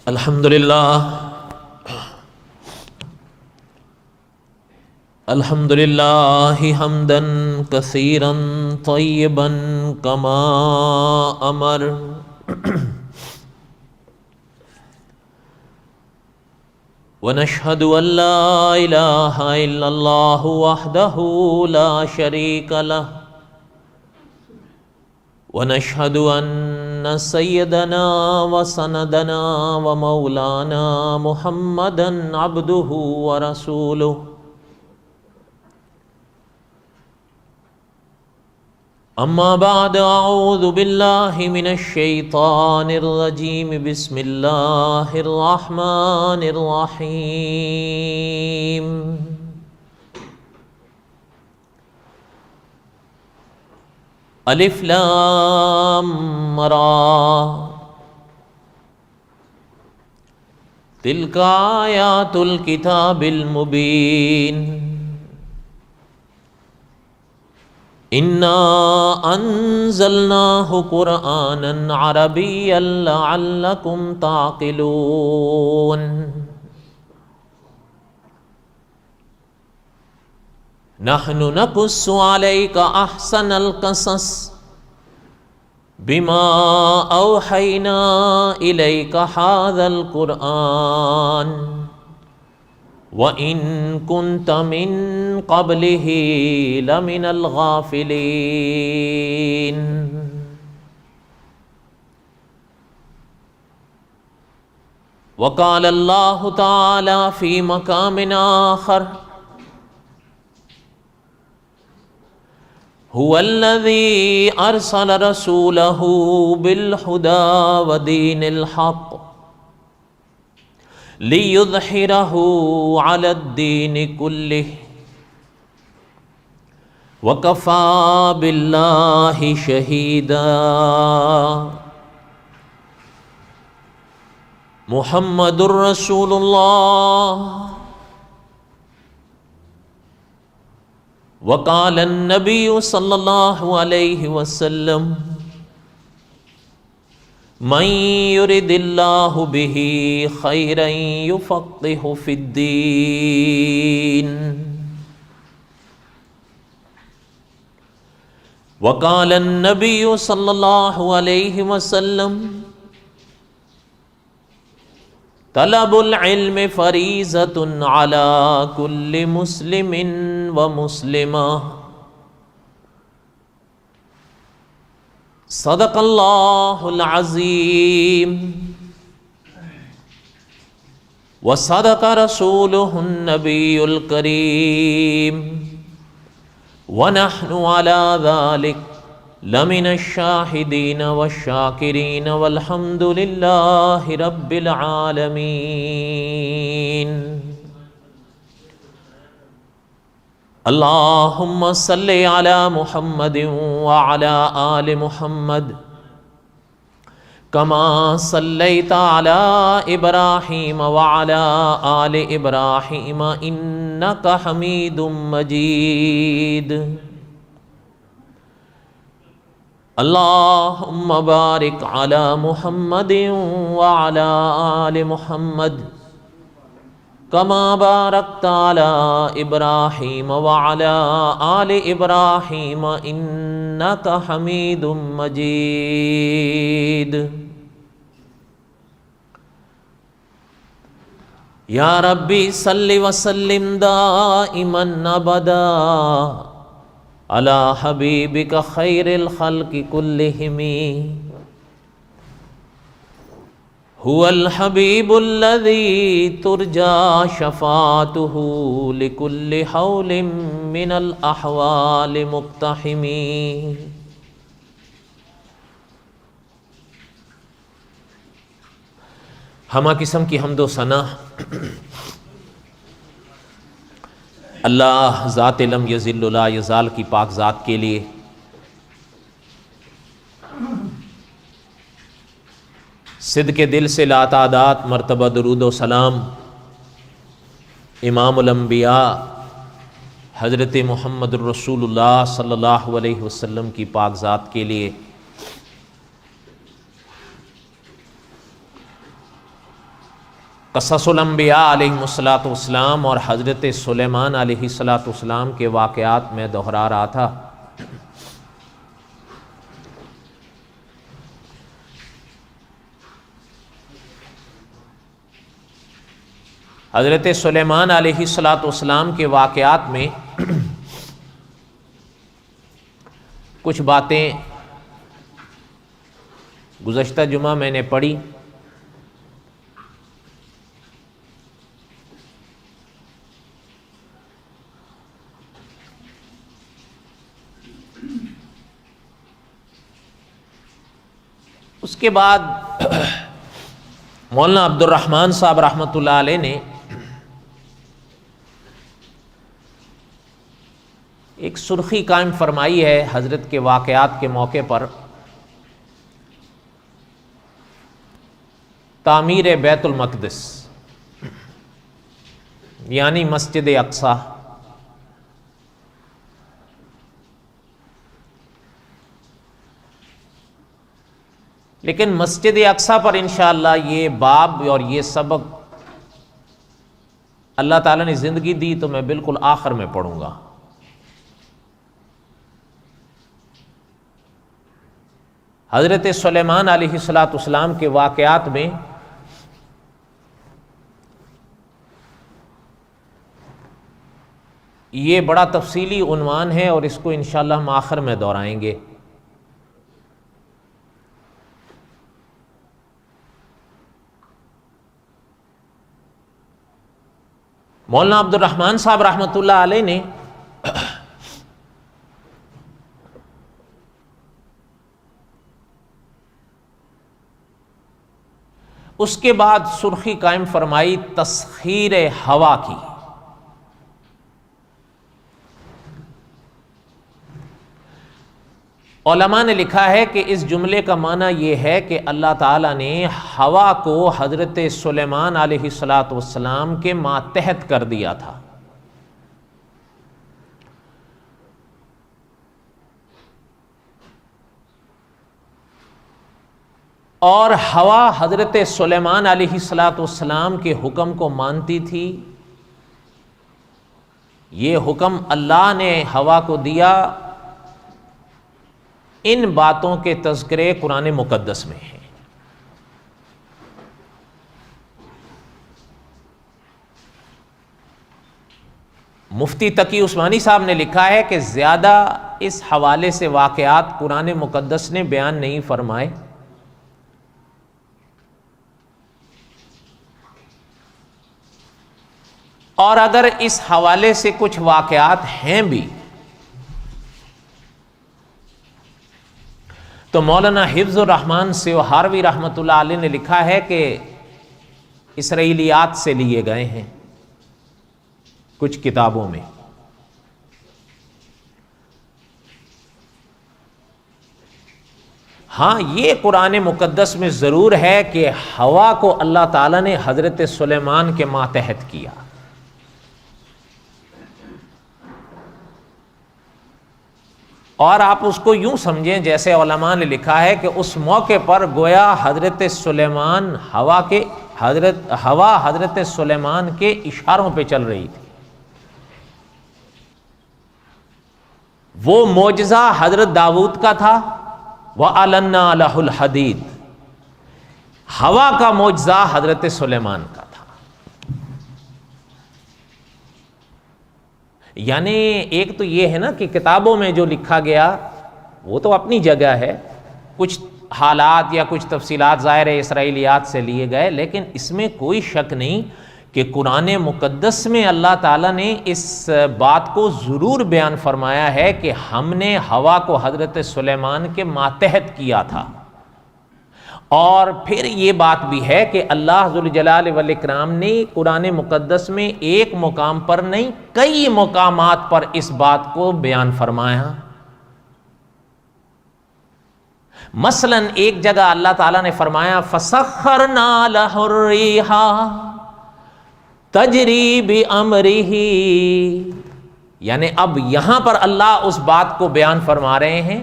الحمدللہ حمدا کثیرا طیبا کما امر ونشہد ان لا الہ الا اللہ وحدہ لا شریک لہ ونشہد ان سیدنا وسندنا ومولانا محمدا عبدہ ورسولہ اما بعد اعوذ باللہ من الشیطان الرجیم بسم اللہ الرحمن الرحیم الف لام را تلک آیات الکتاب المبین اِنَّا أَنزَلْنَاهُ قُرْآنًا عَرَبِيًّا لَعَلَّكُمْ تَعْقِلُونَ نَحْنُ نَقُصُّ عَلَيْكَ أَحْسَنَ الْقَصَصِ بِمَا أَوْحَيْنَا إِلَيْكَ هَذَا الْقُرْآنَ وَإِن كُنتَ مِن قَبْلِهِ لَمِنَ الْغَافِلِينَ وقال اللہ تعالی فی مقام آخر هو الذی ارسل رسولہ بالہدی ودین الحق لِيُظْهِرَهُ عَلَى الدِّينِ كُلِّهِ وَكَفَى بِاللَّهِ شَهِيدًا محمد رسول اللہ وقال النبی صلی اللہ علیہ وسلم من يرد اللہ بہ خیرا یفقہ فی الدین وقال النبی صلی اللہ علیہ وسلم طلب العلم فریضۃ علی کل مسلم ومسلمہ صدق اللہ العظیم وصدق رسولہ النبی الکریم ونحن علی ذلک لمن الشاہدین والشاکرین والحمد للہ رب العالمین اللہم صلی علی محمد وعلی آل محمد کما صلیت علی ابراہیم وعلی آل ابراہیم انک حمید مجید اللہم بارک علی محمد وعلی آل محمد کما بارکت علی ابراہیم وعلی آل ابراہیم انک حمید مجید یا ربی صلی وسلم دائما ابدا علی حبیبک خیر الخلق کلہم هو الحبیب الذی ترجا شفاعتہ لکل حول من الاحوال مقتحم ہمہ قسم کی حمد و ثنا اللہ ذات لم یزل لا یزال کی پاک ذات کے لیے، صدق دل سے لاتعداد مرتبہ درود و سلام امام الانبیاء حضرت محمد الرسول اللہ صلی اللہ علیہ وسلم کی پاک ذات کے لیے، قصص الانبیاء علیہ الصلوۃ والسلام اور حضرت سلیمان علیہ الصلوۃ والسلام کے واقعات میں دہرا رہا تھا۔ حضرت سلیمان علیہ الصلوۃ والسلام کے واقعات میں کچھ باتیں گزشتہ جمعہ میں نے پڑھی، اس کے بعد مولانا عبد الرحمن صاحب رحمۃ اللہ علیہ نے ایک سرخی قائم فرمائی ہے حضرت کے واقعات کے موقع پر، تعمیر بیت المقدس یعنی مسجد اقصی۔ لیکن مسجد اقصی پر انشاءاللہ یہ باب اور یہ سبق اللہ تعالیٰ نے زندگی دی تو میں بالکل آخر میں پڑھوں گا۔ حضرت سلیمان علیہ الصلوۃ والسلام کے واقعات میں یہ بڑا تفصیلی عنوان ہے اور اس کو انشاءاللہ ہم آخر میں دہرائیں گے۔ مولانا عبد الرحمن صاحب رحمۃ اللہ علیہ نے اس کے بعد سرخی قائم فرمائی تسخیر ہوا کی۔ علماء نے لکھا ہے کہ اس جملے کا معنی یہ ہے کہ اللہ تعالیٰ نے ہوا کو حضرت سلیمان علیہ الصلوۃ والسلام کے ماتحت کر دیا تھا۔ اور ہوا حضرت سلیمان علیہ الصلوۃ والسلام کے حکم کو مانتی تھی۔ یہ حکم اللہ نے ہوا کو دیا، ان باتوں کے تذکرے قرآن مقدس میں ہیں۔ مفتی تقی عثمانی صاحب نے لکھا ہے کہ زیادہ اس حوالے سے واقعات قرآن مقدس نے بیان نہیں فرمائے، اور اگر اس حوالے سے کچھ واقعات ہیں بھی تو مولانا حفظ الرحمان سیوہاروی رحمۃ اللہ علیہ نے لکھا ہے کہ اسرائیلیات سے لیے گئے ہیں کچھ کتابوں میں۔ ہاں یہ قرآن مقدس میں ضرور ہے کہ ہوا کو اللہ تعالیٰ نے حضرت سلیمان کے ماتحت کیا۔ اور آپ اس کو یوں سمجھیں جیسے علماء نے لکھا ہے کہ اس موقع پر گویا حضرت سلیمان ہوا حضرت سلیمان کے اشاروں پہ چل رہی تھی۔ وہ معجزہ حضرت داؤد کا تھا، وَأَلَنَّا لَهُ الْحَدِيدَ، ہوا کا معجزہ حضرت سلیمان کا تھا۔ یعنی ایک تو یہ ہے نا کہ کتابوں میں جو لکھا گیا وہ تو اپنی جگہ ہے، کچھ حالات یا کچھ تفصیلات ظاہر اسرائیلیات سے لیے گئے، لیکن اس میں کوئی شک نہیں کہ قرآن مقدس میں اللہ تعالیٰ نے اس بات کو ضرور بیان فرمایا ہے کہ ہم نے ہوا کو حضرت سلیمان کے ماتحت کیا تھا۔ اور پھر یہ بات بھی ہے کہ اللہ ذوالجلال والاکرام نے قرآن مقدس میں ایک مقام پر نہیں کئی مقامات پر اس بات کو بیان فرمایا۔ مثلا ایک جگہ اللہ تعالیٰ نے فرمایا فَسَخَّرْنَا لَهُ الرِّيحَ تَجْرِي بِأَمْرِهِ، یعنی اب یہاں پر اللہ اس بات کو بیان فرما رہے ہیں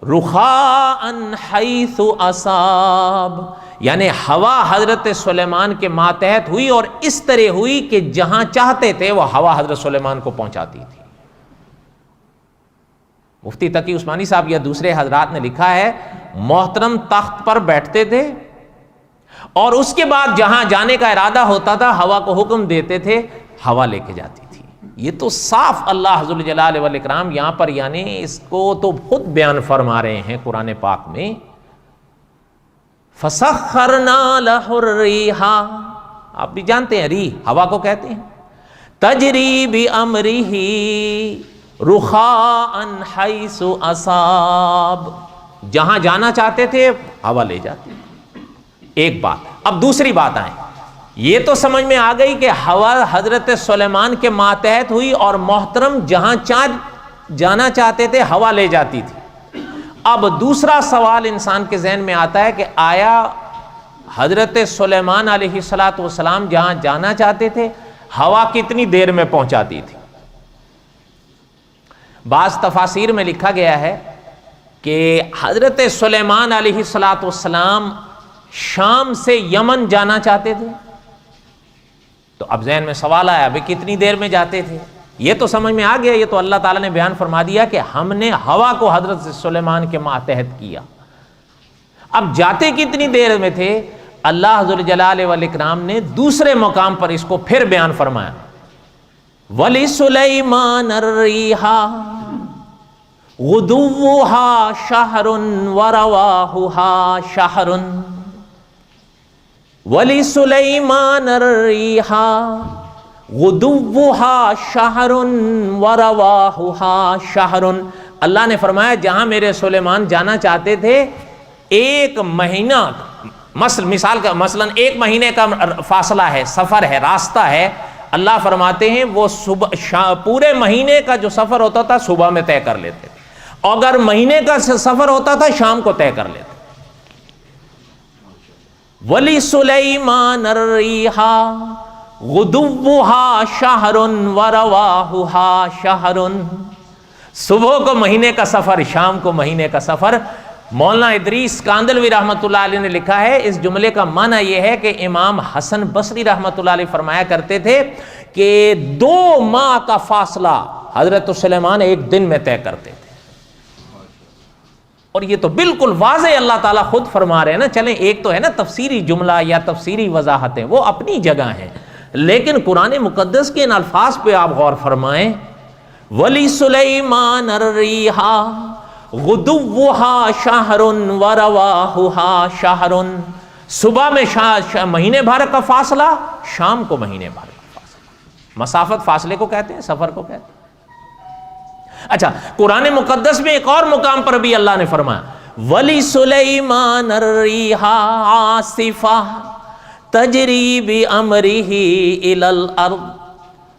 رخاءً حیث اصاب، یعنی ہوا حضرت سلیمان کے ماتحت ہوئی اور اس طرح ہوئی کہ جہاں چاہتے تھے وہ ہوا حضرت سلیمان کو پہنچاتی تھی۔ مفتی تقی عثمانی صاحب یا دوسرے حضرات نے لکھا ہے محترم تخت پر بیٹھتے تھے اور اس کے بعد جہاں جانے کا ارادہ ہوتا تھا ہوا کو حکم دیتے تھے، ہوا لے کے جاتی تھی۔ یہ تو صاف اللہ ذو الجلال والاکرام یہاں پر یعنی اس کو تو خود بیان فرما رہے ہیں قرآن پاک میں، فَسَخَّرْنَا لَهُ الرِّيحَ، آپ بھی جانتے ہیں ریح ہوا کو کہتے ہیں، تَجْرِي بِأَمْرِهِ رُخَاءً حَيْثُ أَصَابَ، جہاں جانا چاہتے تھے ہوا لے جاتی۔ ایک بات، اب دوسری بات آئیں، یہ تو سمجھ میں آ گئی کہ ہوا حضرت سلیمان کے ماتحت ہوئی اور محترم جہاں جانا چاہتے تھے ہوا لے جاتی تھی۔ اب دوسرا سوال انسان کے ذہن میں آتا ہے کہ آیا حضرت سلیمان علیہ السلام جہاں جانا چاہتے تھے ہوا کتنی دیر میں پہنچاتی تھی؟ بعض تفاسیر میں لکھا گیا ہے کہ حضرت سلیمان علیہ السلام شام سے یمن جانا چاہتے تھے، تو اب ذہن میں سوال آیا ابھی کتنی دیر میں جاتے تھے؟ یہ تو سمجھ میں آ گیا، یہ تو اللہ تعالیٰ نے بیان فرما دیا کہ ہم نے ہوا کو حضرت سلیمان کے ماتحت کیا۔ اب جاتے کتنی دیر میں تھے؟ اللہ ذو الجلال والاکرام نے دوسرے مقام پر اس کو پھر بیان فرمایا، وَلِسُلَيْمَانَ الرِّيحَ غُدُوُّهَا شَهْرٌ وَرَوَاحُهَا شَهْرٌ، وَلِسُلَيْمَانَ الرِّيحَ غُدُوُّهَا شَهْرٌ وَرَوَاحُهَا شَهْرٌ، اللہ نے فرمایا جہاں میرے سلیمان جانا چاہتے تھے ایک مہینہ، مثلا ایک مہینے کا فاصلہ ہے، سفر ہے، راستہ ہے، اللہ فرماتے ہیں وہ پورے مہینے کا جو سفر ہوتا تھا صبح میں طے کر لیتے تھے، اگر مہینے کا سفر ہوتا تھا شام کو طے کر لیتے۔ وَلِسُلَيْمَانَ الرِّيحَ غُدُوُّهَا شَهْرٌ وَرَوَاحُهَا شَهْرٌ، صبح کو مہینے کا سفر، شام کو مہینے کا سفر۔ مولانا ادریس کاندلوی رحمۃ اللہ علیہ نے لکھا ہے اس جملے کا معنی یہ ہے کہ امام حسن بصری رحمۃ اللہ علیہ فرمایا کرتے تھے کہ 2 ماہ کا فاصلہ حضرت سلیمان ایک دن میں طے کرتے تھے، اور یہ تو بالکل واضح اللہ تعالیٰ خود فرما رہے ہیں نا۔ چلیں ایک تو ہے نا تفسیری جملہ یا تفسیری وضاحتیں، وہ اپنی جگہ ہیں، لیکن قرآن مقدس کے ان الفاظ پہ آپ غور فرمائیں، وَلِسُلَيْمَانَ الرِّيحَ غُدُوُّهَا شَهْرٌ وَرَوَاحُهَا شَهْرٌ، صبح میں مہینے بھر کا فاصلہ، شام کو مہینے بھر کا فاصلہ۔ مسافت فاصلے کو کہتے ہیں، سفر کو کہتے ہیں۔ اچھا، قرآن مقدس میں ایک اور مقام پر بھی اللہ نے فرمایا وَلِسُلَيْمَانَ الرِّيحَ عَاصِفَةً تَجْرِي بِأَمْرِهِ إِلَى الْأَرْضِ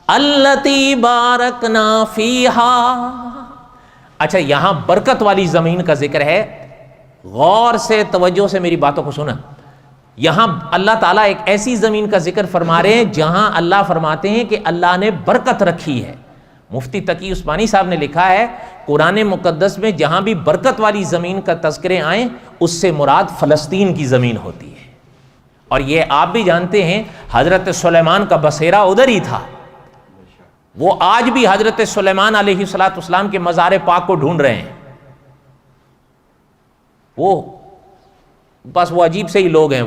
الَّتِي بَارَكْنَا فِيهَا۔ اچھا، یہاں برکت والی زمین کا ذکر ہے، غور سے توجہ سے میری باتوں کو سنا۔ یہاں اللہ تعالیٰ ایک ایسی زمین کا ذکر فرما رہے ہیں جہاں اللہ فرماتے ہیں کہ اللہ نے برکت رکھی ہے۔ مفتی تقی عثمانی صاحب نے لکھا ہے قرآن مقدس میں جہاں بھی برکت والی زمین کا تذکرے آئیں اس سے مراد فلسطین کی زمین ہوتی ہے، اور یہ آپ بھی جانتے ہیں حضرت سلیمان کا بسیرا ادھر ہی تھا۔ وہ آج بھی حضرت سلیمان علیہ السلام کے مزار پاک کو ڈھونڈ رہے ہیں، بس وہ عجیب سے ہی لوگ ہیں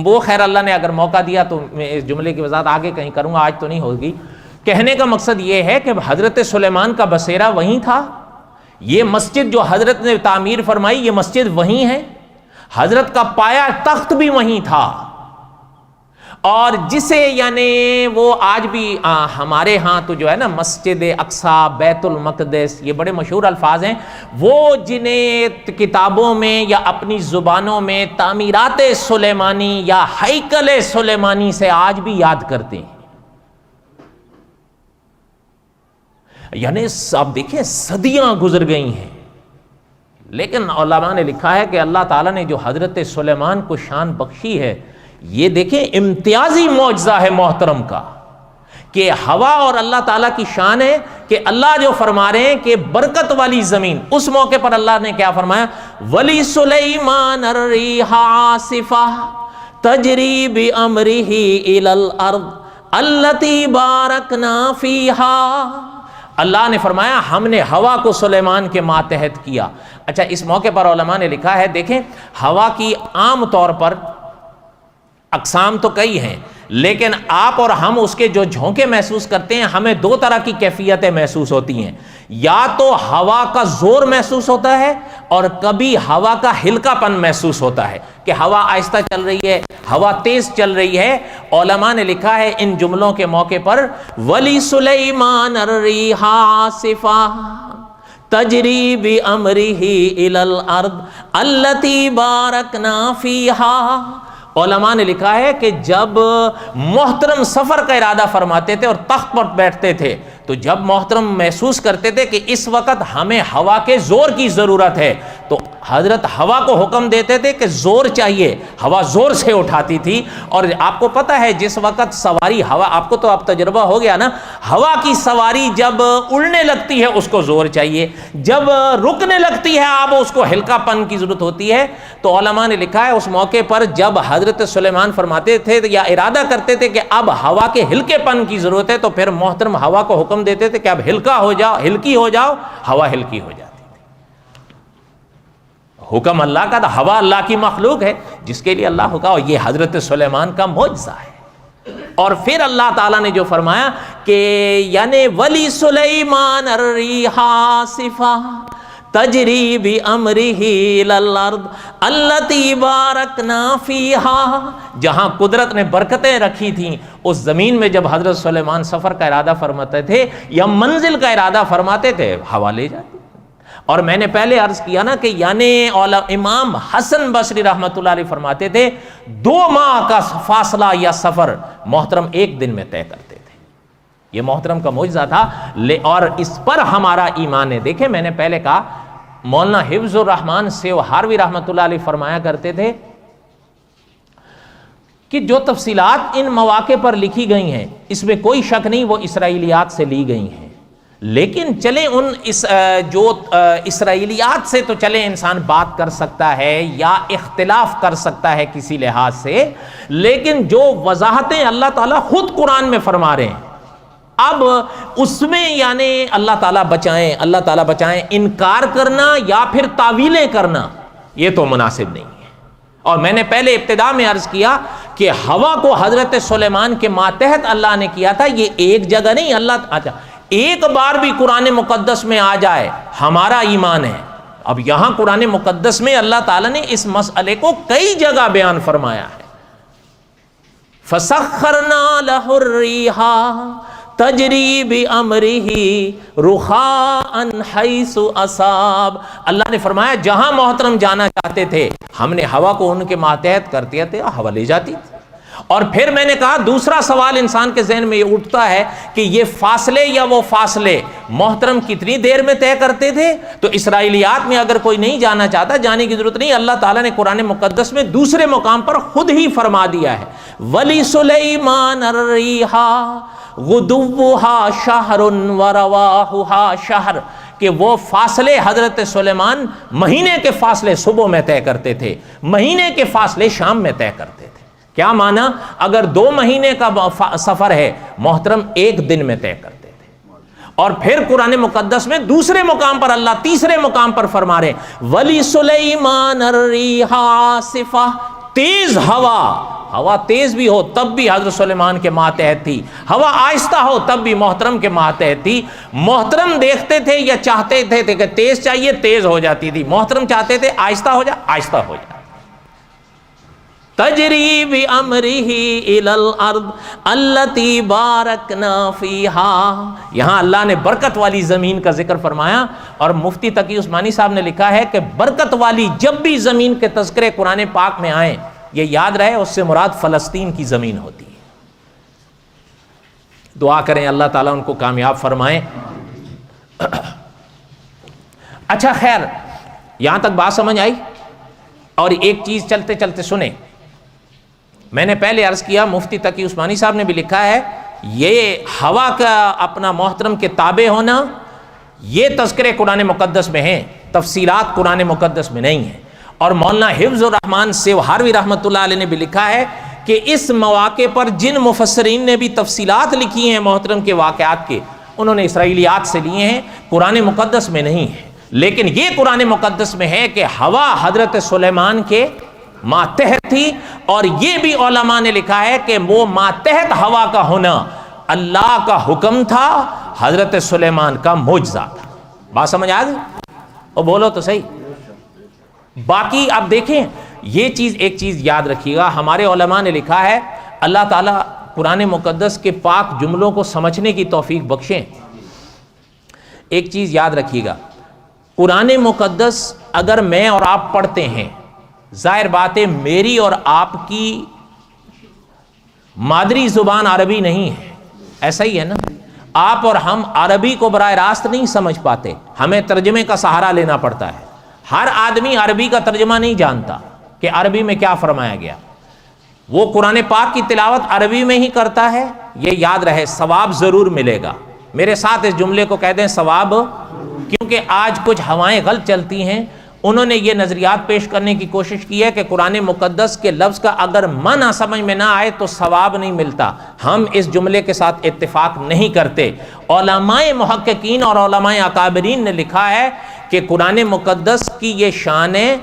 وہ خیر اللہ نے اگر موقع دیا تو میں اس جملے کی وضاحت آگے کہیں کروں گا، آج تو نہیں ہوگی۔ کہنے کا مقصد یہ ہے کہ حضرت سلیمان کا بسیرا وہیں تھا، یہ مسجد جو حضرت نے تعمیر فرمائی یہ مسجد وہیں ہے، حضرت کا پایا تخت بھی وہیں تھا، اور جسے یعنی وہ آج بھی ہمارے ہاں تو جو ہے نا مسجد اقصیٰ، بیت المقدس، یہ بڑے مشہور الفاظ ہیں، وہ جنہیں کتابوں میں یا اپنی زبانوں میں تعمیرات سلیمانی یا ہیکل سلیمانی سے آج بھی یاد کرتے ہیں۔ یعنی اب دیکھیں صدیاں گزر گئی ہیں، لیکن علماء نے لکھا ہے کہ اللہ تعالیٰ نے جو حضرت سلیمان کو شان بخشی ہے، یہ دیکھیں امتیازی معجزہ ہے محترم کا، کہ ہوا اور اللہ تعالیٰ کی شان ہے کہ اللہ جو فرما رہے ہیں کہ برکت والی زمین، اس موقع پر اللہ نے کیا فرمایا ولی سلیمان الریح عاصفہ تجری بامرہ الی الارض التی بارکنا فیہا. اللہ نے فرمایا ہم نے ہوا کو سلیمان کے ماتحت کیا. اچھا اس موقع پر علماء نے لکھا ہے، دیکھیں ہوا کی عام طور پر اقسام تو کئی ہیں، لیکن آپ اور ہم اس کے جو جھونکے محسوس کرتے ہیں ہمیں دو طرح کی کیفیتیں محسوس ہوتی ہیں. یا تو ہوا کا زور محسوس ہوتا ہے اور کبھی ہوا کا ہلکا پن محسوس ہوتا ہے کہ ہوا آہستہ چل رہی ہے، ہوا تیز چل رہی ہے. علماء نے لکھا ہے ان جملوں کے موقع پر ولی سلیمان الریح عاصفہ تجری بامرہ الی الارض التی بارکنا فیہا. علماء نے لکھا ہے کہ جب محترم سفر کا ارادہ فرماتے تھے اور تخت پر بیٹھتے تھے تو جب محترم محسوس کرتے تھے کہ اس وقت ہمیں ہوا کے زور کی ضرورت ہے تو حضرت ہوا کو حکم دیتے تھے کہ زور چاہیے. ہوا زور سے اٹھاتی تھی. اور آپ کو پتہ ہے جس وقت سواری ہوا، آپ کو تو اب تجربہ ہو گیا نا، ہوا کی سواری جب اڑنے لگتی ہے اس کو زور چاہیے، جب رکنے لگتی ہے اب اس کو ہلکا پن کی ضرورت ہوتی ہے. تو علماء نے لکھا ہے اس موقع پر جب حضرت سلیمان فرماتے تھے یا ارادہ کرتے تھے کہ اب ہوا کے ہلکے پن کی ضرورت ہے تو پھر محترم ہوا کو حکم دیتے تھے کہ اب ہلکا ہو جاؤ، ہلکی ہو جاؤ. ہوا ہلکی ہو جاتی. حکم اللہ کا تھا، ہوا اللہ کی مخلوق ہے جس کے لیے اللہ حکم. اور یہ حضرت سلیمان کا معجزہ ہے. اور پھر اللہ تعالیٰ نے جو فرمایا کہ یعنی ولی سلیمان الریح عاصفہ تجری بامرہ الی الارض التی بارکنا فیہا. جہاں قدرت نے برکتیں رکھی تھیں اس زمین میں جب حضرت سلیمان سفر کا ارادہ فرماتے تھے یا منزل کا ارادہ فرماتے تھے ہوا لے جاتی. اور میں نے پہلے عرض کیا نا کہ یعنی امام حسن بصری رحمۃ اللہ علیہ فرماتے تھے 2 ماہ کا فاصلہ یا سفر محترم ایک دن میں طے کرتے تھے. یہ محترم کا معجزہ تھا. اور اس پر ہمارا ایمان ہے. دیکھیں میں نے پہلے کہا مولانا حفظ الرحمان سیوہاروی رحمۃ اللہ علیہ فرمایا کرتے تھے کہ جو تفصیلات ان مواقع پر لکھی گئی ہیں اس میں کوئی شک نہیں وہ اسرائیلیات سے لی گئی ہیں، لیکن چلیں جو اسرائیلیات سے تو چلیں انسان بات کر سکتا ہے یا اختلاف کر سکتا ہے کسی لحاظ سے، لیکن جو وضاحتیں اللہ تعالیٰ خود قرآن میں فرما رہے ہیں اب اس میں یعنی اللہ تعالیٰ بچائیں انکار کرنا یا پھر تعویلیں کرنا یہ تو مناسب نہیں ہے. اور میں نے پہلے ابتدا میں عرض کیا کہ ہوا کو حضرت سلیمان کے ماتحت اللہ نے کیا تھا. یہ ایک جگہ نہیں اللہ ایک بار بھی قرآن مقدس میں آ جائے ہمارا ایمان ہے. اب یہاں قرآن مقدس میں اللہ تعالیٰ نے اس مسئلے کو کئی جگہ بیان فرمایا ہے. فَسَخَّرْنَا لَهُ الرِّيحَ تَجْرِي بِأَمْرِهِ رُخَاءً حَيْثُ أَصَابَ. اللہ نے فرمایا جہاں محترم جانا چاہتے تھے ہم نے ہوا کو ان کے ماتحت کر دیا تھا، ہوا لے جاتی تھی. اور پھر میں نے کہا دوسرا سوال انسان کے ذہن میں یہ اٹھتا ہے کہ یہ فاصلے یا وہ فاصلے محترم کتنی دیر میں طے کرتے تھے. تو اسرائیلیات میں اگر کوئی نہیں جانا چاہتا جانے کی ضرورت نہیں. اللہ تعالیٰ نے قرآن مقدس میں دوسرے مقام پر خود ہی فرما دیا ہے ولی سلیمان الریح غدوہا شہر ورواہا شہر کہ وہ فاصلے حضرت سلیمان مہینے کے فاصلے صبح میں طے کرتے تھے، مہینے کے فاصلے شام میں طے کرتے تھے. کیا معنی؟ اگر 2 مہینے کا سفر ہے محترم ایک دن میں طے کرتے تھے. اور پھر قرآن مقدس میں دوسرے مقام پر اللہ تیسرے مقام پر فرما رہے ولی سلیمان الریح عاصفہ. تیز ہوا تیز بھی ہو تب بھی حضرت سلیمان کے ماتحت تھی، ہوا آہستہ ہو تب بھی محترم کے ماتحت تھی. محترم دیکھتے تھے یا چاہتے تھے کہ تیز چاہیے تیز ہو جاتی تھی، محترم چاہتے تھے آہستہ ہو جائے آہستہ ہو جائے. تجری بامرہ الی الارض التی بارکنا فیہا. یہاں اللہ نے برکت والی زمین کا ذکر فرمایا اور مفتی تقی عثمانی صاحب نے لکھا ہے کہ برکت والی جب بھی زمین کے تذکرے قرآن پاک میں آئیں یہ یاد رہے اس سے مراد فلسطین کی زمین ہوتی ہے. دعا کریں اللہ تعالیٰ ان کو کامیاب فرمائیں. اچھا خیر یہاں تک بات سمجھ آئی. اور ایک چیز چلتے چلتے سنیں، میں نے پہلے عرض کیا مفتی تقی عثمانی صاحب نے بھی لکھا ہے یہ ہوا کا اپنا محترم کے تابع ہونا یہ تذکرے قرآن مقدس میں ہیں تفصیلات قرآن مقدس میں نہیں ہیں. اور مولانا حفظ الرحمان سیوہاروی رحمۃ اللہ علیہ نے بھی لکھا ہے کہ اس مواقع پر جن مفسرین نے بھی تفصیلات لکھی ہیں محترم کے واقعات کے، انہوں نے اسرائیلیات سے لیے ہیں، قرآن مقدس میں نہیں ہے. لیکن یہ قرآن مقدس میں ہے کہ ہوا حضرت سلیمان کے ماتحت تھی، اور یہ بھی علماء نے لکھا ہے کہ وہ ماتحت ہوا کا ہونا اللہ کا حکم تھا، حضرت سلیمان کا معجزہ تھا. بات سمجھ آ گئی؟ اور بولو تو صحیح. باقی آپ دیکھیں یہ چیز، ایک چیز یاد رکھیے گا، ہمارے علماء نے لکھا ہے اللہ تعالیٰ قرآن مقدس کے پاک جملوں کو سمجھنے کی توفیق بخشیں. ایک چیز یاد رکھیے گا، قرآن مقدس اگر میں اور آپ پڑھتے ہیں، ظاہر بات ہے میری اور آپ کی مادری زبان عربی نہیں ہے، ایسا ہی ہے نا. آپ اور ہم عربی کو براہ راست نہیں سمجھ پاتے، ہمیں ترجمے کا سہارا لینا پڑتا ہے. ہر آدمی عربی کا ترجمہ نہیں جانتا کہ عربی میں کیا فرمایا گیا. وہ قرآن پاک کی تلاوت عربی میں ہی کرتا ہے. یہ یاد رہے ثواب ضرور ملے گا. میرے ساتھ اس جملے کو کہہ دیں ثواب، کیونکہ آج کچھ ہوائیں غلط چلتی ہیں. انہوں نے یہ نظریات پیش کرنے کی کوشش کی ہے کہ قرآن مقدس کے لفظ کا اگر معنی سمجھ میں نہ آئے تو ثواب نہیں ملتا. ہم اس جملے کے ساتھ اتفاق نہیں کرتے. علماء محققین اور علماء اکابرین نے لکھا ہے کہ قرآن مقدس کی یہ شان ہے،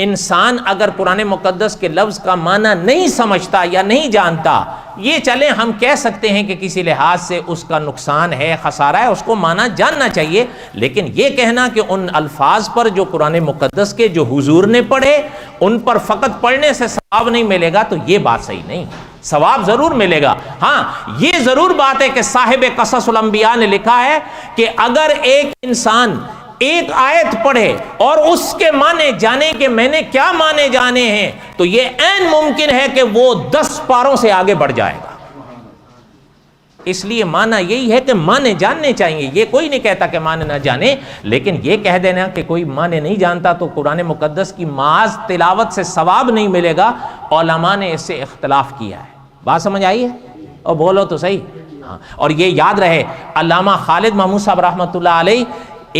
انسان اگر قرآن مقدس کے لفظ کا معنی نہیں سمجھتا یا نہیں جانتا، یہ چلیں ہم کہہ سکتے ہیں کہ کسی لحاظ سے اس کا نقصان ہے، خسارہ ہے، اس کو معنی جاننا چاہیے. لیکن یہ کہنا کہ ان الفاظ پر جو قرآن مقدس کے جو حضور نے پڑھے ان پر فقط پڑھنے سے ثواب نہیں ملے گا، تو یہ بات صحیح نہیں. ثواب ضرور ملے گا. ہاں یہ ضرور بات ہے کہ صاحب قصص الانبیاء نے لکھا ہے کہ اگر ایک انسان ایک آیت پڑھے اور اس کے معنی جانے کہ میں نے کیا معنی جانے ہیں، تو یہ عین ممکن ہے کہ وہ 10 پاروں سے آگے بڑھ جائے گا. اس لیے معنی یہی ہے کہ معنی جاننے چاہیے. یہ کوئی نہیں کہتا کہ معنی نہ جانے، لیکن یہ کہہ دینا کہ کوئی معنی نہیں جانتا تو قرآن مقدس کی محض تلاوت سے ثواب نہیں ملے گا، علماء نے اس سے اختلاف کیا ہے. بات سمجھ آئی ہے؟ اور بولو تو صحیح. ہاں. اور یہ یاد رہے علامہ خالد محمود صاحب رحمۃ اللہ علیہ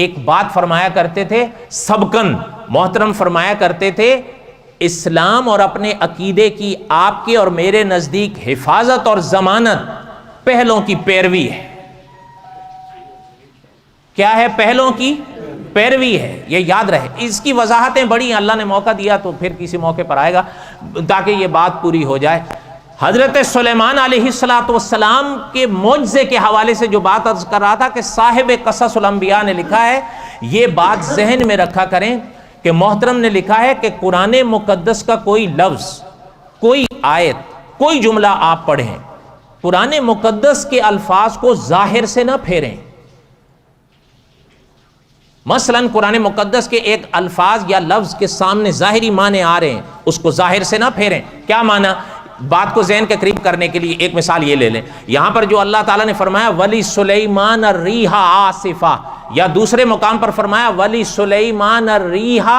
ایک بات فرمایا کرتے تھے، سبکن محترم فرمایا کرتے تھے، اسلام اور اپنے عقیدے کی آپ کے اور میرے نزدیک حفاظت اور ضمانت پہلوں کی پیروی ہے. کیا ہے؟ پہلوں کی پیروی ہے. یہ یاد رہے. اس کی وضاحتیں بڑی ہیں، اللہ نے موقع دیا تو پھر کسی موقع پر آئے گا تاکہ یہ بات پوری ہو جائے. حضرت سلیمان علیہ السلام کے معجزے کے حوالے سے جو بات عرض کر رہا تھا کہ صاحب قصص الانبیاء نے لکھا ہے، یہ بات ذہن میں رکھا کریں کہ محترم نے لکھا ہے کہ قرآن مقدس کا کوئی لفظ، کوئی آیت، کوئی جملہ آپ پڑھیں، قرآن مقدس کے الفاظ کو ظاہر سے نہ پھیریں. مثلا قرآن مقدس کے ایک الفاظ یا لفظ کے سامنے ظاہری معنی آ رہے ہیں، اس کو ظاہر سے نہ پھیریں. کیا معنی؟ بات کو ذہن کے قریب کرنے کے لیے ایک مثال یہ لے لیں. یہاں پر جو اللہ تعالیٰ نے فرمایا ولی سلیمان الریح عاصفہ، یا دوسرے مقام پر فرمایا ولی سلیمان الریح،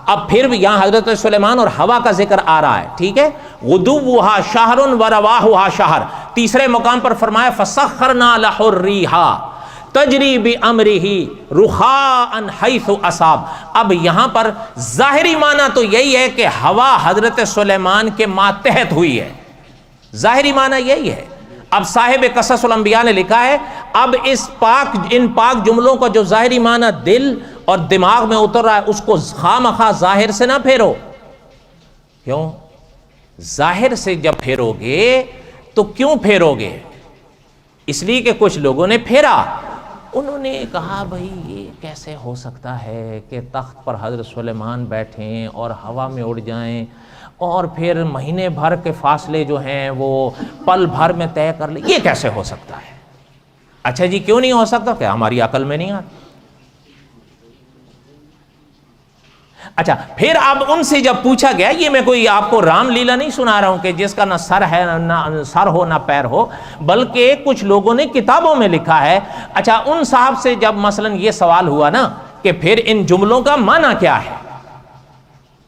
اب پھر بھی یہاں حضرت سلیمان اور ہوا کا ذکر آ رہا ہے. ٹھیک ہے، غدوہا شہر ورواہا شہر. تیسرے مقام پر فرمایا فسخرنا لہ الریح تجری بامرہ رخاء حیث اصاب. اب یہاں پر ظاہری معنی تو یہی ہے کہ ہوا حضرت سلیمان کے ماتحت ہوئی ہے، ظاہری معنی یہی ہے. اب صاحب قصص الانبیاء نے لکھا ہے اب ان پاک جملوں کا جو ظاہری معنی دل اور دماغ میں اتر رہا ہے اس کو خواہ ظاہر سے نہ پھیرو. کیوں؟ ظاہر سے جب پھیرو گے تو کیوں پھیرو گے؟ اس لیے کہ کچھ لوگوں نے پھیرا، انہوں نے کہا بھائی یہ کیسے ہو سکتا ہے کہ تخت پر حضرت سلیمان بیٹھیں اور ہوا میں اڑ جائیں اور پھر مہینے بھر کے فاصلے جو ہیں وہ پل بھر میں طے کر لیں، یہ کیسے ہو سکتا ہے؟ اچھا جی کیوں نہیں ہو سکتا؟ کہ ہماری عقل میں نہیں آتا. اچھا پھر اب ان سے جب پوچھا گیا، یہ میں کوئی آپ کو رام لیلا نہیں سنا رہا ہوں کہ جس کا نہ سر ہے، نہ سر ہو نہ پیر ہو، بلکہ کچھ لوگوں نے کتابوں میں لکھا ہے. اچھا ان صاحب سے جب مثلا یہ سوال ہوا نا کہ پھر ان جملوں کا معنی کیا ہے،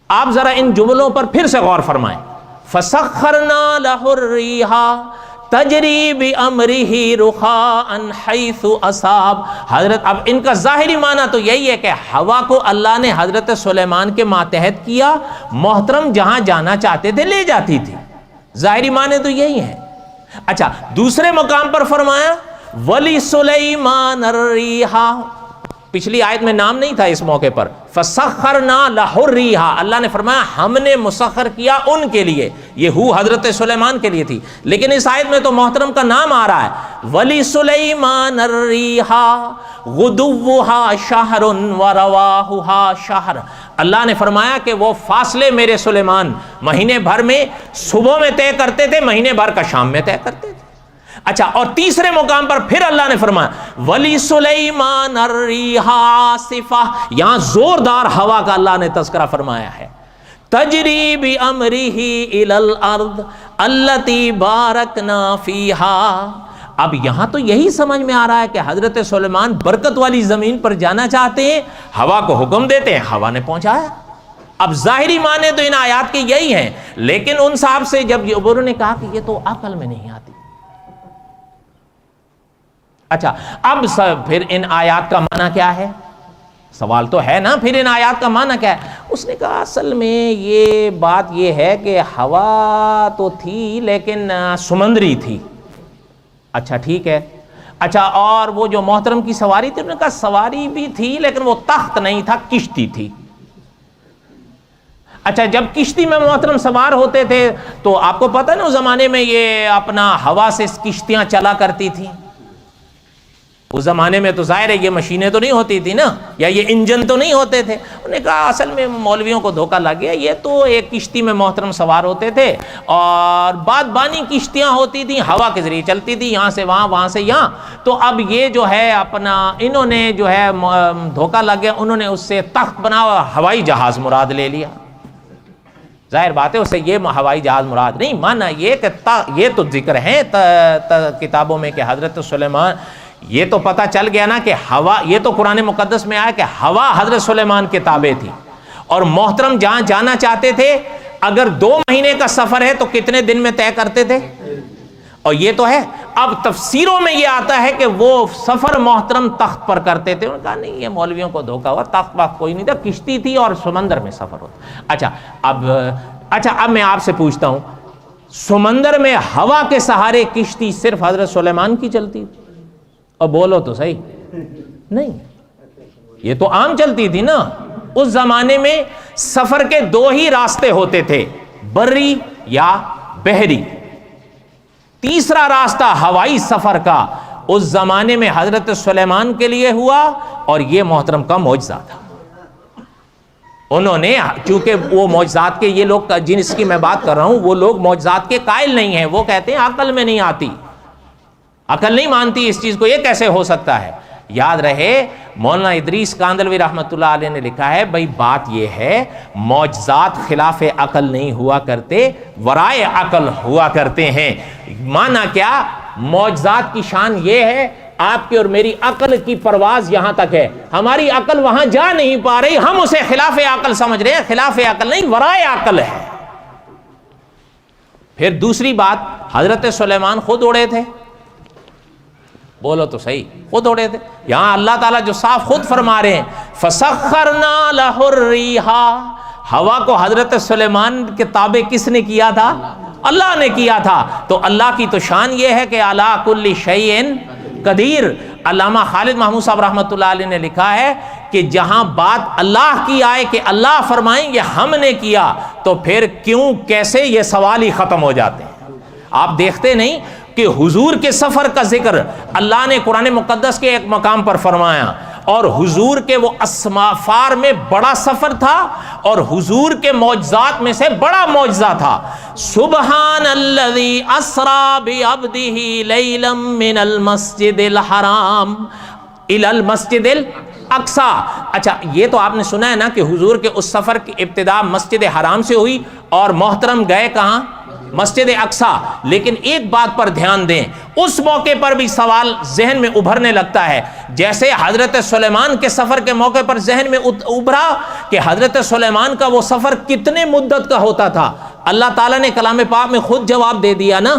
آپ ذرا ان جملوں پر پھر سے غور فرمائیں. فسخرنا لہ الریح تجری بامرہ رخاء حیث اصاب. حضرت اب ان کا ظاہری معنی تو یہی ہے کہ ہوا کو اللہ نے حضرت سلیمان کے ماتحت کیا، محترم جہاں جانا چاہتے تھے لے جاتی تھی. ظاہری معنی تو یہی ہے. اچھا دوسرے مقام پر فرمایا ولی سلیمان الریح، پچھلی آیت میں نام نہیں تھا اس موقع پر، فسخرنا لہ الریح، اللہ نے فرمایا ہم نے مسخر کیا ان کے لیے، یہ ہو حضرت سلیمان کے لیے تھی، لیکن اس آیت میں تو محترم کا نام آ رہا ہے ولی سلیمان الریح غدوها شہر ورواحها شہر. اللہ نے فرمایا کہ وہ فاصلے میرے سلیمان مہینے بھر میں صبح میں طے کرتے تھے، مہینے بھر کا شام میں طے کرتے تھے. اچھا اور تیسرے مقام پر پھر اللہ نے فرمایا ولی سلیمان الریح عاصفہ، یہاں زوردار ہوا کا اللہ نے تذکرہ فرمایا ہے. تجری بامرہ الی الارض التی بارکنا فیہا. اب یہاں تو یہی سمجھ میں آ رہا ہے کہ حضرت سلیمان برکت والی زمین پر جانا چاہتے ہیں، ہوا کو حکم دیتے ہیں، ہوا نے پہنچایا. اب ظاہری معنی تو ان آیات کے یہی ہیں، لیکن ان صاحب سے جب انہوں نے کہا کہ یہ تو عقل میں نہیں آتی. اچھا اب پھر ان آیات کا معنی کیا ہے؟ سوال تو ہے نا، پھر ان آیات کا معنی کیا ہے؟ اس نے کہا اصل میں یہ بات یہ ہے کہ ہوا تو تھی لیکن سمندری تھی. اچھا ٹھیک ہے. اچھا اور وہ جو محترم کی سواری تھی، انہوں نے کہا سواری بھی تھی لیکن وہ تخت نہیں تھا، کشتی تھی. اچھا جب کشتی میں محترم سوار ہوتے تھے تو آپ کو پتہ نا اس زمانے میں یہ اپنا ہوا سے کشتیاں چلا کرتی تھی. اس زمانے میں تو ظاہر ہے یہ مشینیں تو نہیں ہوتی تھی نا، یا یہ انجن تو نہیں ہوتے تھے. انہوں نے کہا اصل میں مولویوں کو دھوکہ لگ گیا، یہ تو ایک کشتی میں محترم سوار ہوتے تھے اور بادبانی کشتیاں ہوتی تھیں، ہوا کے ذریعے چلتی تھی، یہاں سے وہاں وہاں سے یہاں. تو اب یہ جو ہے اپنا انہوں نے جو ہے دھوکہ لگ گیا، انہوں نے اس سے تخت بنا اور ہوائی جہاز مراد لے لیا. ظاہر بات ہے اسے یہ ہوائی جہاز مراد نہیں مانا. یہ کہ یہ تو ذکر ہے کتابوں میں کہ حضرت سلیمان، یہ تو پتہ چل گیا نا کہ ہوا، یہ تو قرآن مقدس میں آیا کہ ہوا حضرت سلیمان کے تابع تھی، اور محترم جہاں جانا چاہتے تھے اگر 2 مہینے کا سفر ہے تو کتنے دن میں طے کرتے تھے؟ اور یہ تو ہے. اب تفسیروں میں یہ آتا ہے کہ وہ سفر محترم تخت پر کرتے تھے. انہوں نے کہا نہیں یہ مولویوں کو دھوکا ہوا، تخت وقت کوئی نہیں تھا، کشتی تھی اور سمندر میں سفر ہوتا. اچھا اب میں آپ سے پوچھتا ہوں، سمندر میں ہوا کے سہارے کشتی صرف حضرت سلیمان کی چلتی تھی؟ اور بولو تو صحیح نہیں، یہ تو عام چلتی تھی نا. اس زمانے میں سفر کے 2 ہی راستے ہوتے تھے، بری یا بحری. تیسرا راستہ ہوائی سفر کا اس زمانے میں حضرت سلیمان کے لیے ہوا، اور یہ محترم کا معجزہ تھا. انہوں نے چونکہ وہ معجزات کے، یہ لوگ جن کی میں بات کر رہا ہوں وہ لوگ معجزات کے قائل نہیں ہیں، وہ کہتے ہیں عقل میں نہیں آتی، عقل نہیں مانتی اس چیز کو، یہ کیسے ہو سکتا ہے. یاد رہے مولانا ادریس کاندلوی رحمۃ اللہ علیہ نے لکھا ہے بھائی بات یہ ہے معجزات خلاف عقل نہیں ہوا کرتے، ورائے عقل ہوا کرتے ہیں. مانا کیا؟ معجزات کی شان یہ ہے آپ کی اور میری عقل کی پرواز یہاں تک ہے، ہماری عقل وہاں جا نہیں پا رہی، ہم اسے خلاف عقل سمجھ رہے ہیں. خلاف عقل نہیں، ورائے عقل ہے. پھر دوسری بات، حضرت سلیمان خود اڑے تھے؟ بولو تو صحیح، خود اڑے تھے. یہاں اللہ تعالیٰ جو صاف خود فرما رہے ہیں فَسَخَّرْنَا لَهُ الرِّيحَ، ہوا کو حضرت سلیمان کے تابع کس نے کیا تھا؟ اللہ نے کیا تھا. تو اللہ کی تو شان یہ ہے کہ عَلَىٰ كُلِّ شَيْءٍ قدیر. علامہ خالد محمود صاحب رحمۃ اللہ علیہ نے لکھا ہے کہ جہاں بات اللہ کی آئے کہ اللہ فرمائیں گے ہم نے کیا، تو پھر کیوں کیسے یہ سوال ہی ختم ہو جاتے ہیں. آپ دیکھتے نہیں کہ حضور کے سفر کا ذکر اللہ نے قرآن مقدس کے ایک مقام پر فرمایا، اور حضور کے وہ اسفار میں بڑا سفر تھا، اور حضور کے معجزات میں سے بڑا معجزہ تھا سبحان الذی اسری بعبدہ لیلا من المسجد الحرام الی المسجد الاقصی. اچھا یہ تو آپ نے سنا ہے نا کہ حضور کے اس سفر کی ابتدا مسجد حرام سے ہوئی اور محترم گئے کہاں؟ مسجد اقصی. لیکن ایک بات پر دھیان دیں، اس موقع پر بھی سوال ذہن میں ابھرنے لگتا ہے، جیسے حضرت سلیمان کے سفر کے موقع پر ذہن میں ابھرا کہ حضرت سلیمان کا وہ سفر کتنے مدت کا ہوتا تھا. اللہ تعالیٰ نے کلام پاک میں خود جواب دے دیا نا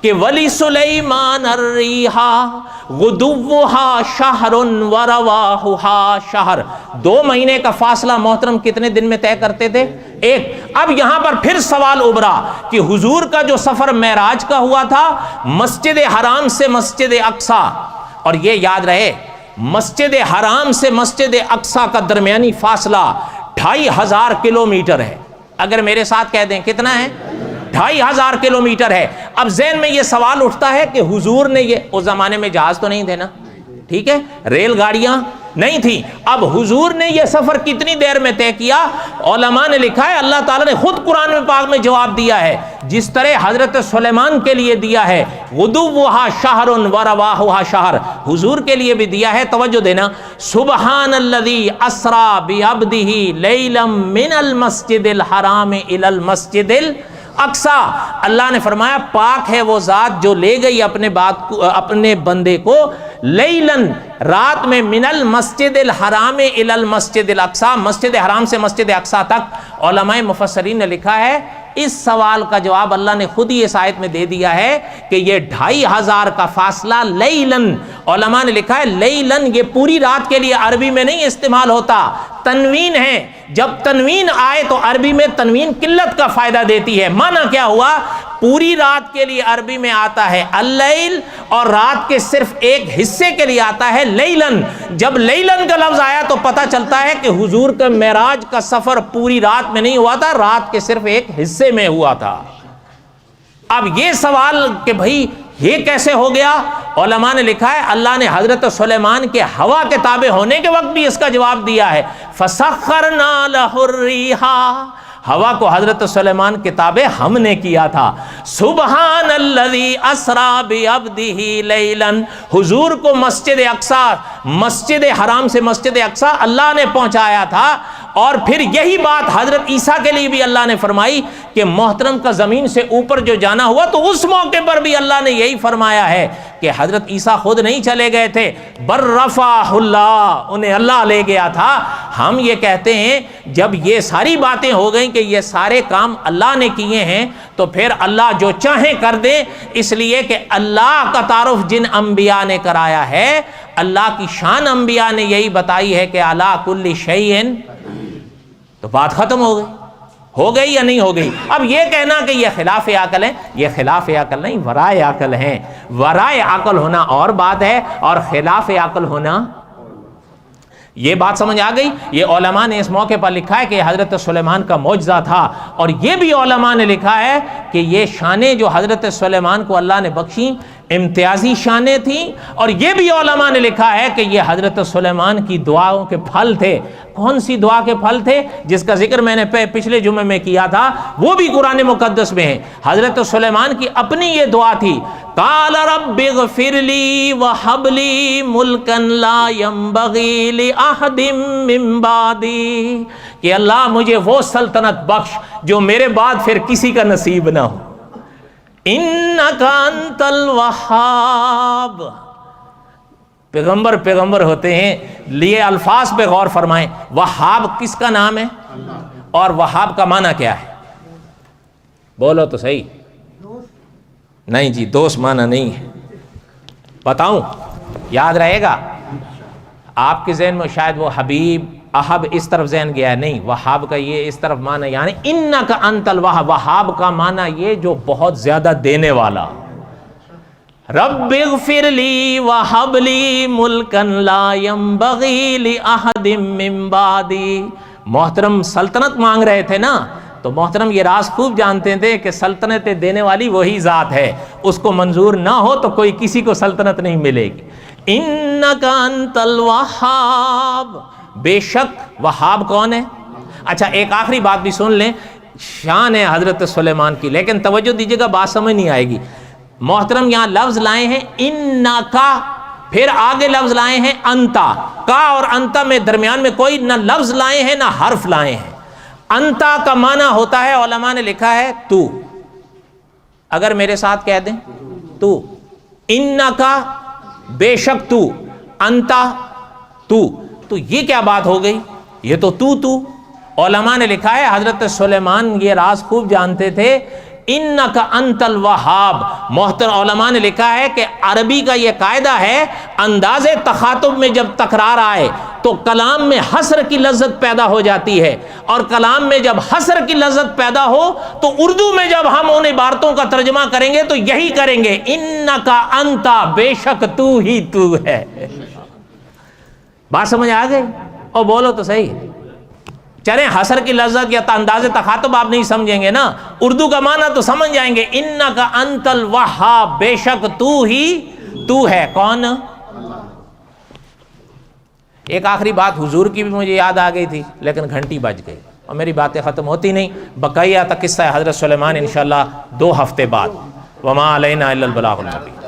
کہ ولی سلیمان الریحا غدوہا شہر ورواہا شہر، 2 مہینے کا فاصلہ محترم کتنے دن میں طے کرتے تھے؟ 1۔ اب یہاں پر پھر سوال ابھرا کہ حضور کا جو سفر معراج کا ہوا تھا مسجد حرام سے مسجد اقصی، اور یہ یاد رہے مسجد حرام سے مسجد اقصی کا درمیانی فاصلہ 2500 کلومیٹر ہے۔ اگر میرے ساتھ کہہ دیں کتنا ہے؟ 2500 کلومیٹر ہے۔ اب ذہن میں یہ سوال اٹھتا ہے کہ حضور نے یہ، اس زمانے میں جہاز تو نہیں تھے نا، ٹھیک ہے، ریل گاڑیاں نہیں تھی، اب حضور نے یہ سفر کتنی دیر میں طے کیا؟ علماء نے لکھا ہے اللہ تعالیٰ نے خود قرآن میں پاک میں جواب دیا ہے، جس طرح حضرت سلیمان کے لیے دیا ہے غدوہا شہر ورواہا شہر، حضور کے لیے بھی دیا ہے۔ توجہ دینا، سبحان الذی اسری بعبدہ لیلا من المسجد الحرام الی المسجد اقصی، اللہ نے فرمایا پاک ہے وہ ذات جو لے گئی اپنے بندے کو لیلن، رات میں، من المسجد الحرام الی المسجد الاقصی، مسجد حرام سے مسجد اقصی تک۔ علماء مفسرین نے لکھا ہے اس سوال کا جواب اللہ نے خود ہی اس آیت میں دے دیا ہے کہ یہ 2500 کا فاصلہ لیلن، علماء نے لکھا ہے لیلن یہ پوری رات کے لیے عربی میں نہیں استعمال ہوتا، تنوین ہے، جب تنوین آئے تو عربی میں تنوین قلت کا فائدہ دیتی ہے۔ معنی کیا ہوا؟ پوری رات کے لیے عربی میں آتا ہے اللیل، اور رات کے صرف ایک حصے کے لیے آتا ہے لیلن۔ جب لیلن کا لفظ آیا تو پتہ چلتا ہے کہ حضور کا معراج کا سفر پوری رات میں نہیں ہوا تھا، رات کے صرف ایک حصے میں ہوا تھا۔ اب یہ سوال کہ بھائی یہ کیسے ہو گیا؟ علماء نے لکھا ہے اللہ نے حضرت سلیمان کے ہوا کے تابع ہونے کے وقت بھی اس کا جواب دیا ہے، فَسَخَّرْنَا لَهُ الرِّيحَ، ہوا کو حضرت سلیمان کے تابع ہم نے کیا تھا۔ سبحان الذی اسری بعبدہ لیلا، حضور کو مسجد اقصی، مسجد حرام سے مسجد اقصی اللہ نے پہنچایا تھا۔ اور پھر یہی بات حضرت عیسیٰ کے لیے بھی اللہ نے فرمائی کہ محترم کا زمین سے اوپر جو جانا ہوا تو اس موقع پر بھی اللہ نے یہی فرمایا ہے کہ حضرت عیسیٰ خود نہیں چلے گئے تھے، بر رفعہ اللہ، انہیں اللہ لے گیا تھا۔ ہم یہ کہتے ہیں جب یہ ساری باتیں ہو گئیں کہ یہ سارے کام اللہ نے کیے ہیں تو پھر اللہ جو چاہیں کر دیں، اس لیے کہ اللہ کا تعارف جن انبیاء نے کرایا ہے، اللہ کی شان انبیاء نے یہی بتائی ہے کہ علی کل شیء، تو بات ختم ہو گئی یا نہیں ہو گئی؟ اب یہ کہنا کہ یہ خلاف عقل ہے، یہ خلاف عقل نہیں، ورائے عقل ہیں۔ ورائے عقل ہونا اور بات ہے، اور خلاف عقل ہونا، یہ بات سمجھ آ گئی؟ یہ علماء نے اس موقع پر لکھا ہے کہ حضرت سلیمان کا معجزہ تھا، اور یہ بھی علماء نے لکھا ہے کہ یہ شانیں جو حضرت سلیمان کو اللہ نے بخشیں امتیازی شانیں تھیں، اور یہ بھی علماء نے لکھا ہے کہ یہ حضرت سلیمان کی دعاؤں کے پھل تھے۔ کون سی دعا کے پھل تھے جس کا ذکر میں نے پچھلے جمعے میں کیا تھا؟ وہ بھی قرآن مقدس میں ہے۔ حضرت سلیمان کی اپنی یہ دعا تھی، قال رب اغفر لی وہب لی ملکا لا ینبغی لأحد من بعدی، کہ اللہ مجھے وہ سلطنت بخش جو میرے بعد پھر کسی کا نصیب نہ ہو۔ انک انت الوہاب، پیغمبر ہوتے ہیں، لیے الفاظ پہ غور فرمائیں۔ وہاب کس کا نام ہے؟ اور وہاب کا معنی کیا ہے؟ بولو تو صحیح۔ نہیں جی، دوست معنی نہیں ہے، بتاؤں، یاد رہے گا آپ کے ذہن میں شاید وہ حبیب احب اس طرف ذہن گیا ہے، نہیں، وہاب کا یہ اس طرف معنی، یعنی انک انت الوہاب، وہاب کا معنی یہ جو بہت زیادہ دینے والا۔ رب اغفر لی وہب لی ملکا لا ینبغی لأحد من بعدی، محترم سلطنت مانگ رہے تھے نا، تو محترم یہ راز خوب جانتے تھے کہ سلطنت دینے والی وہی ذات ہے، اس کو منظور نہ ہو تو کوئی کسی کو سلطنت نہیں ملے گی۔ انک انت الوہاب، بے شک وہاب کون ہے؟ اچھا ایک آخری بات بھی سن لیں، شان ہے حضرت سلیمان کی، لیکن توجہ دیجیے گا، بات سمجھ نہیں آئے گی۔ محترم یہاں لفظ لائے ہیں انکا، پھر آگے لفظ لائے ہیں انتا، کا اور انتا میں درمیان میں کوئی نہ لفظ لائے ہیں نہ حرف لائے ہیں۔ انتا کا معنی ہوتا ہے، علماء نے لکھا ہے تو، اگر میرے ساتھ کہہ دیں تو، انکا بے شک تو، انتا تو یہ کیا بات ہو گئی؟ یہ تو علماء نے لکھا ہے حضرت سلیمان یہ راز خوب جانتے تھے، انکا انت الوہاب. محترم علماء نے لکھا ہے کہ عربی کا یہ قاعدہ ہے، انداز تخاطب میں جب تکرار آئے تو کلام میں حصر کی لذت پیدا ہو جاتی ہے، اور کلام میں جب حصر کی لذت پیدا ہو تو اردو میں جب ہم ان عبارتوں کا ترجمہ کریں گے تو یہی کریں گے، انکا انتا، بے شک تو ہی تو ہے. بات سمجھ آ گئی؟ اور بولو تو صحیح. چلیں حصر کی لذت یا انداز تخاطب آپ نہیں سمجھیں گے نا، اردو کا معنی تو سمجھ جائیں گے، انکا انت الوہاب، بے شک تو ہی تو ہے. کون؟ ایک آخری بات حضور کی بھی مجھے یاد آ گئی تھی لیکن گھنٹی بج گئی اور میری باتیں ختم ہوتی نہیں. بقیہ تک قصہ حضرت سلیمان انشاءاللہ 2 ہفتے بعد. وما علینا الا البلاغ المبین.